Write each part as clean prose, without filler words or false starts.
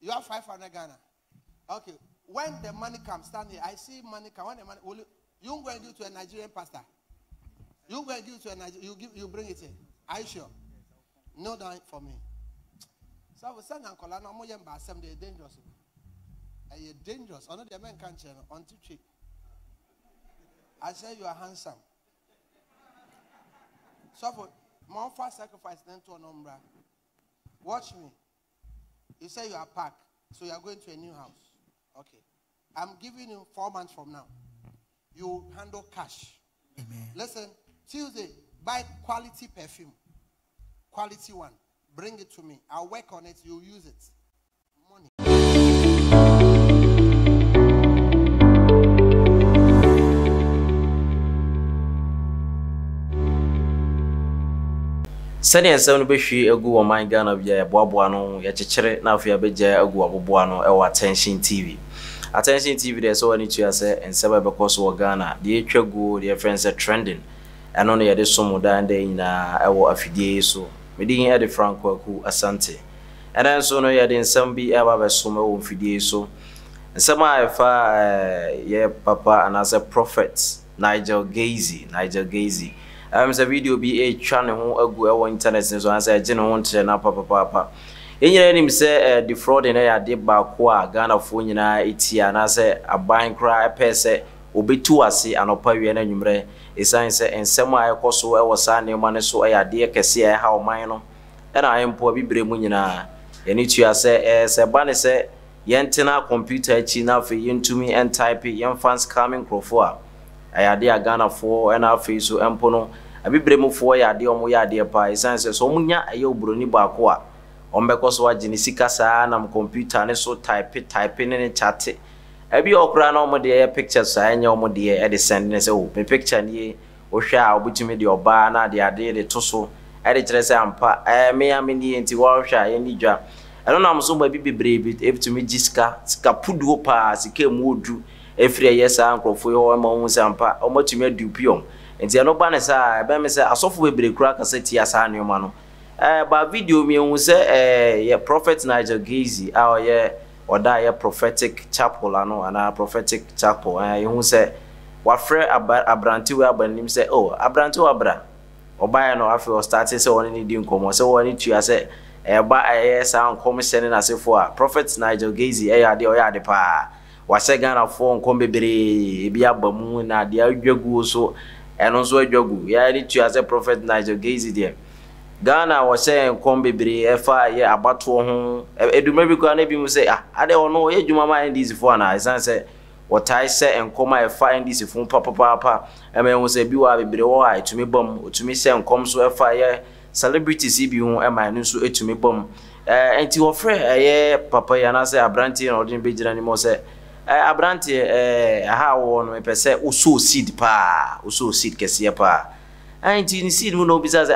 You have 500 Ghana. Okay. When the money comes, stand here. I see money come. When the money, you go and give to a Nigerian pastor. You go and give to a Nigerian. You bring it here. Are you sure? No, that for me. So I was saying, Uncle, I'm not going to dangerous. You're dangerous. I know the men can't change on to I say you are handsome. So for more fast sacrifice than to a number. Watch me. You say you are packed, so you are going to a new house. Okay. I'm giving you 4 months from now. You handle cash. Amen. Listen, Tuesday, buy quality perfume. Quality one. Bring it to me. I'll work on it. You'll use it. Money. Sani ensem no behwi egu wo man Ghana bia boaboa no ya chechire na afia beja egu aboboa no e wa Attention TV. Attention TV dey so wani tua se ensem be koso wo Ghana de etwagu de friends are trending. Eno no ye de somo dan de nyina e wo afidie so. Me din e de Franco Aku Asante. Ena so no ye de ensem bi e ba be so me wo afidie so. Ensem a fa ye papa anase prophet Nigel Gazy. It's a video be a channel who go on internet so I say general want to na papa. Enyere nim say the fraud in ya de ba ko a Ghana fo nyina etia na say aban kra pese obetu ase anopa wie na nwumre esan say ensem a ekoso e wosa ne ma ne so ya de kese e ha oman no e na ayempo bibre mu nyina ye ni tua say se ba ne say yentena computer achi na fe yentumi en type yen fans coming crofo ayade Ghana fo na afi so empo no abibremu fo yade omo yade pa isanse so munya aye obroni baako a ombeko so agini sika saa na computer ne so type ne chat abi okura na omo de pictures saa nya omo de e de send ne se o me picture ne o hwa a obutumi de oba na de ade de to so e de kire se ampa me ameni enti wo hwa ye ni dwa eno na mso ba bibebre bi ebutumi giska sika puduo pa sika mu odu efri yesa ankrofo yo ma hu sampa omatumi adupiom enti eno ba ne sa be me se asofo bebre kura kaseti asa ne ma no ba video mi hu se ye prophet Nigel Gazy a ye oda ye prophetic chapel ano ana prophetic chapel hu se wafre abranti we abanim se oh abranti abra oba no afi o start se woni ni di nkomo se woni tua se ba sa nkom se ne na sefo a prophet Nigel Gazy ya de o ya de pa wase Ghana fo nkom bebere bia bamu na de adwagu so eno so adwagu ya ni tua se prophet Nigel Gazy de Ghana wase nkom bebere efa ye abato ho eduma bi kwa na bi mu se ade ono ye dwuma ma ndisi fo na isan se wotai se nkom a efa ndisi fo papa eme hu se bi wa bebere wo a etumi bom otumi se nkom so efa ye celebrities bi hu ema no so etumi bom enti wo frɛ ye papa ya na se abranti na odin be gira ni mo se abranti ha wo no pese uso seed pa uso seed kese pa enti ni seed mu no bisa se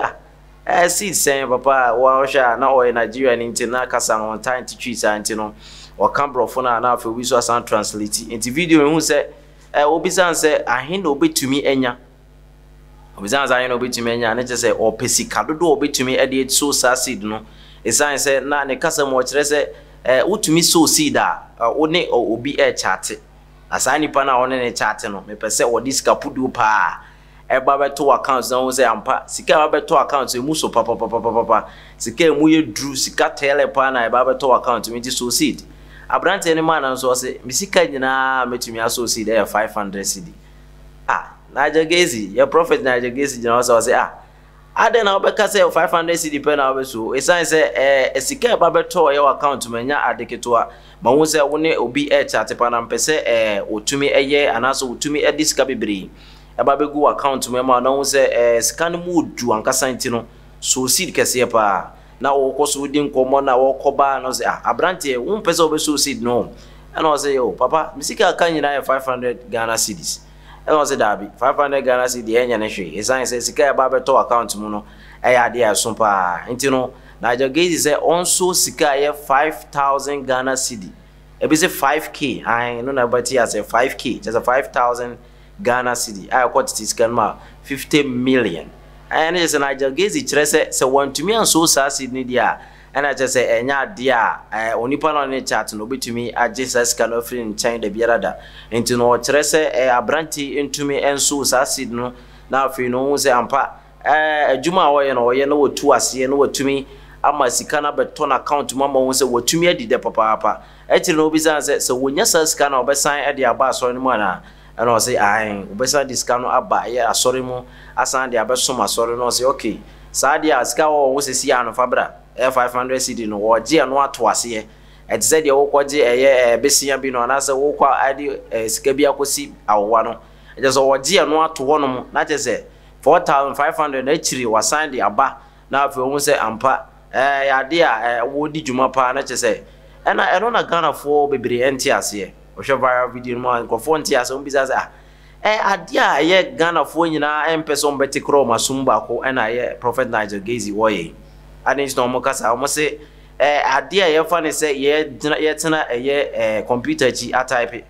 seed sen papa wa hwa na o Nigeria ni nti na kasa no time to treat anti no o cambrofo na na afa wi so asan translate enti video hu se obisa se ahin no betumi enya obisa se ahin no betumi enya na se o pesika dodo obetumi ade so sa seed no esan se na ne kasa mo kire se utumi so seed a one obi chat asani pa na one ne chat no me pese o diska pudu pa eba beto account na wo se ampa sika ba beto account emu so papa sika emu ye dru sika tele pa na eba beto account me ti so seed abrante ne man na so se mi sika nyina metumi aso seed 500 cedi Nigel Gazy your prophet Nigel Gazy nyina so se ade na obeka se 500 cedi pe na obeso esan se sika ba beto your account manya adeketo a ma wo se wo ne obi chat pa na mpese otumi eye anaso otumi edisika bebre eba begu account mema na wo se scan mu du ankasa ntino so seed kese pa na wo koso di nkomo na wo koba no se abrante wo mpese obeso seed no na wo se yo papa misika kan nyina 500 Ghana cedis e wo se dabi 500 Ghana cedi enya ne hwe esan se sika eba beto account mu no ya de aso pa ntino Nigel Gazy se onso sika ye 5000 Ghana cedi ebi se 5k no na bati as 5k just a 5000 Ghana cedi I got it scan ma 50 million and is Nigel Gazy kire se want to me and so sa cedi ni dia and I just say enya dia onipa no ne chat no betumi agye sasika no free nchen da biarada enti no kire se abranti entumi enso sasid no na afi no hu se ampa adwuma woye no wotu ase no watumi ama sika na beton account mama hu se watumi adide papa eti no bisa se wonya sasika na obesan ade aba asori no mu ana and I say ai obesan discount aba ye asori mu asan de abesom asori no say okay sadia sika wo sesi anu fabra 500 cedi no wo je anu ato ase e tse de wo kwaje eye besia bi no na se wo kwa ade sika bi akosi awowa no e je so wo je anu ato ho no na je se 4500 na chiri wasan de aba na afi wo se ampa ya de a wo di djuma pa na je se ena eno na Ghana fo bebre enti ase o hwe viral video no an ko fo enti ase on bi za ade a ye Ghana fo nyina empese on beti kro masumba ko ena ye Prophet Nigel Gazy woye adin no mo kasa mo se ade a ye fa ne se ye tena ye computer chi a type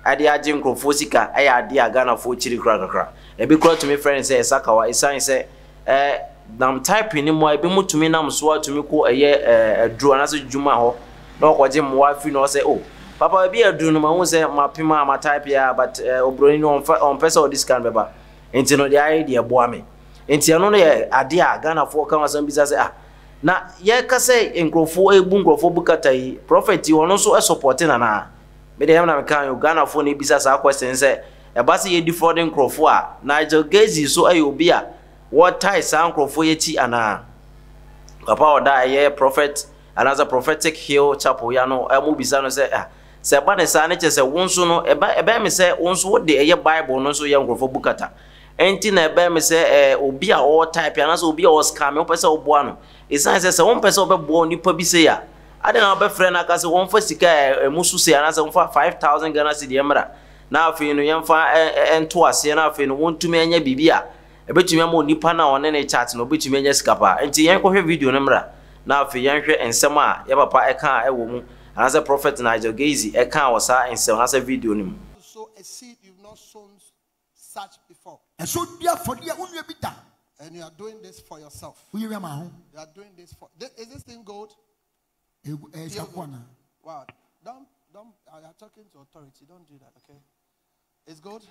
ade a jin kro fo sika ade a Ghana fo chiri kra e be kro to me friend say sakawa isan say nam type ni mo e be mutumi nam so atumi ko ye adru na so djuma ho na okoje mo afi no say oh papa bi adru no ma hu say mapima ma type ya but obroni no on pesa o discount beba enti no dey idea boa me enti ano no ye ade a Ghana fo kan asam bisa say na ye ka say enkrofo ebu nkrofo bukata yi prophet yi ono so support na me dey na me kan Ghana fo na bisa sa question say e ba say ye defraud nkrofo a Nigel Gazy so ayobi a what tie sa nkrofo ye ti ana papa oda ye prophet another prophetic hill chapel ya no emu bisa no say se ba ne sa ne che se wonso no eba me se wonso wo de eye bible no so ye nkrofo bukata enti na eba me se obi a all type ya na so obi a o scam o pese oboa no isan se won pese obebo nipa bi se ya ade na obe frɛ na ka se won fa sika emusu se ya na se won fa 5000 Ghana cedi emra na afi no yemfa ento ase na afi no wontumi anya bibia ebetumi ama nipa na one ne chat no obetumi anya sika pa enti yen kohwe video no mra na afi yen hwe ensem a ye papa eka ewo mu anase Prophet Nigel Gazy eka wosa ensem na se video no mu so a seed you've not sown such before and so dia for dia unu ebita and you are doing this for yourself. you are doing this for is this thing gold? Wow, don't you are talking to authority, don't do that, okay? It's gold.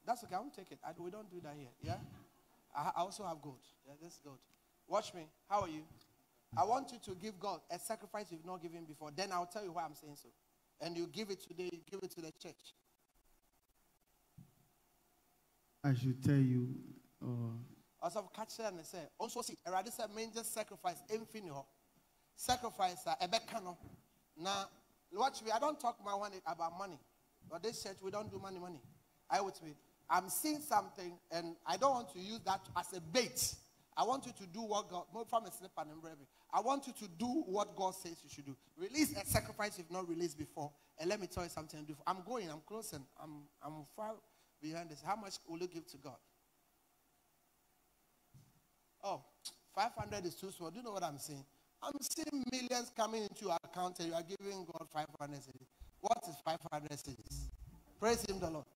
That's okay, I won't take it. We don't do that here. Yeah, I also have gold. Yeah, this is gold. Watch me. How are you? I want you to give God a sacrifice you've not given before. Then I'll tell you why I'm saying so. And you give it today, you give it to the church. I should tell you. Also, catch and say, also see, I rather say, main just sacrifice, infinite sacrifice, a becano. Now, watch me. I don't talk about money. But this church, we don't do money. I would say, I'm seeing something, and I don't want to use that as a bait. I want you to do what God, more from a slip and embrace. I want you to do what God says you should do. Release a sacrifice you've not released before. And let me tell you something. I'm closing. I'm far behind this. How much will you give to God? Oh, 500 is too small. Do you know what I'm saying? I'm seeing millions coming into your account and you are giving God 500 cities. What is 500 cities? Praise him, the Lord.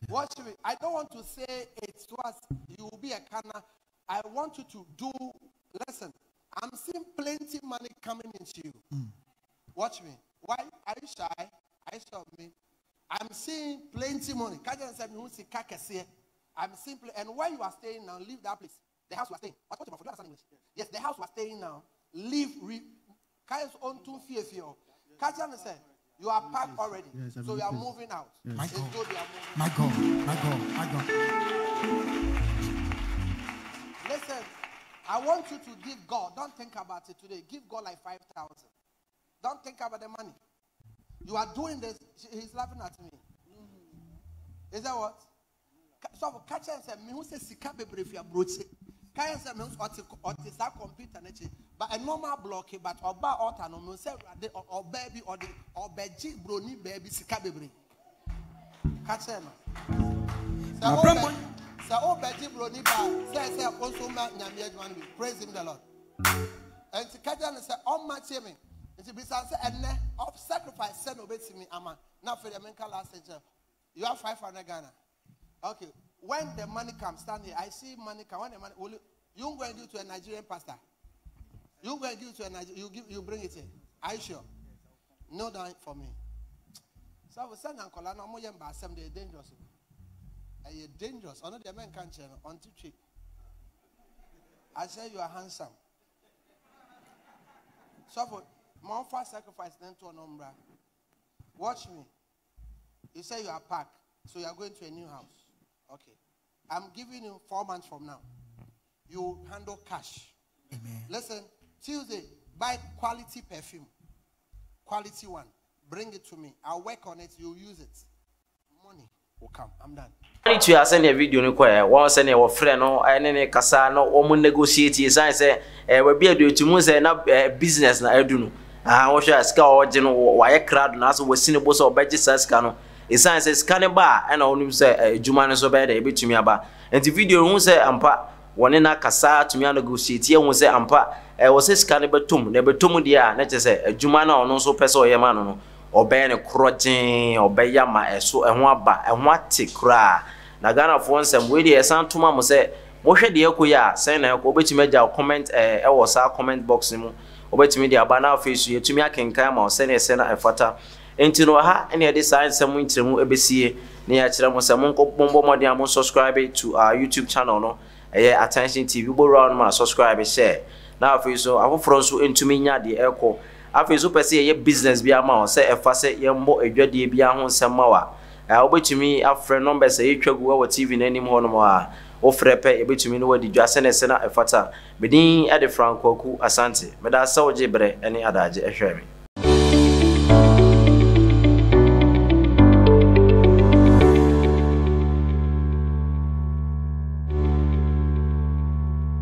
Watch me. I don't want to say it was you will be a canna. I want you to do, listen, I'm seeing plenty money coming into you. Watch me. Why are you shy? Are you sure of me? I'm seeing plenty money. I'm simply, and where you are staying now, leave that place. The house you are staying. Yes, the house you are staying now. Leave. Catch you are packed already. Yes, so you are moving out. Yes. My God. Good, my God. Listen, I want you to give God. Don't think about it today. Give God like 5,000. Don't think about the money. You are doing this. He's laughing at me. Is that what? So catch and say, me who says sika bebre if you broach. Can say me or computer but a normal block but oba altar no me say or baby or beji broni baby sika bebre. Catch him. Say oh beji broni ba say also ma nyame adwan me. Praise him the Lord. And catch and say on my me. It be say enne of sacrifice send obeti me ama. Now for the mental last you have 500 Ghana. Okay. When the money comes, stand here. I see money come. When the money, you going to do to a Nigerian pastor? You go and give it to a Nigerian. You bring it here. Are you sure? Kneel down for me. So I was saying, Uncle, I know more than some they're dangerous. You're dangerous. I know the men can't change on cheek. I say you are handsome. So for more fast sacrifice than to an umbra. Watch me. You say you are packed, so you are going to a new house. Okay. I'm giving you 4 months from now. You handle cash. Amen. Listen, Tuesday, buy quality perfume. Quality one. Bring it to me. I'll work on it. You use it. Money will come. I'm done. I need to send a video no kwaya. One send your friend no ene kasa no omo negotiate sign say we be ado to mu say na business na edu no. Wo hwa ska o je no waye crowd na so wasine bo so obeje saska no. E sign say ska ne ba e na onum say ejuma ne so be da e betumi aba. Enti video hu say ampa woni na kasa tumi negotiate hu say ampa wo say ska ne betum na betum dia na che say ejuma na ono so pese o ye ma no. Obey ne krojen obey ma eso eho aba eho ate kra na Ghana for nsem we dey esan tuma mo se mo hwe de ekoya sen na obetimi agya comment e wo sa comment box mu obetimi de aba na face yetumi akenkan ma o se na ese na efata enti no ha ene de sa nsem ntiremu ebesie na ya kire mo se mo nkobombo mo de am subscribe to our YouTube channel no Attention TV go round ma subscribe share na face so afoforo so entumi nya de eko afi so pese ye business bi ama o se efa se ye mbo edwade bi a ho nsema wa obetumi afre numbers e twagu wa TV na anim ho no ma o frɛ pɛ ebetumi no wadi dwa se na se na efata bedin ade Franco ku asante meda sa oje bre ene adaje ehwɛ me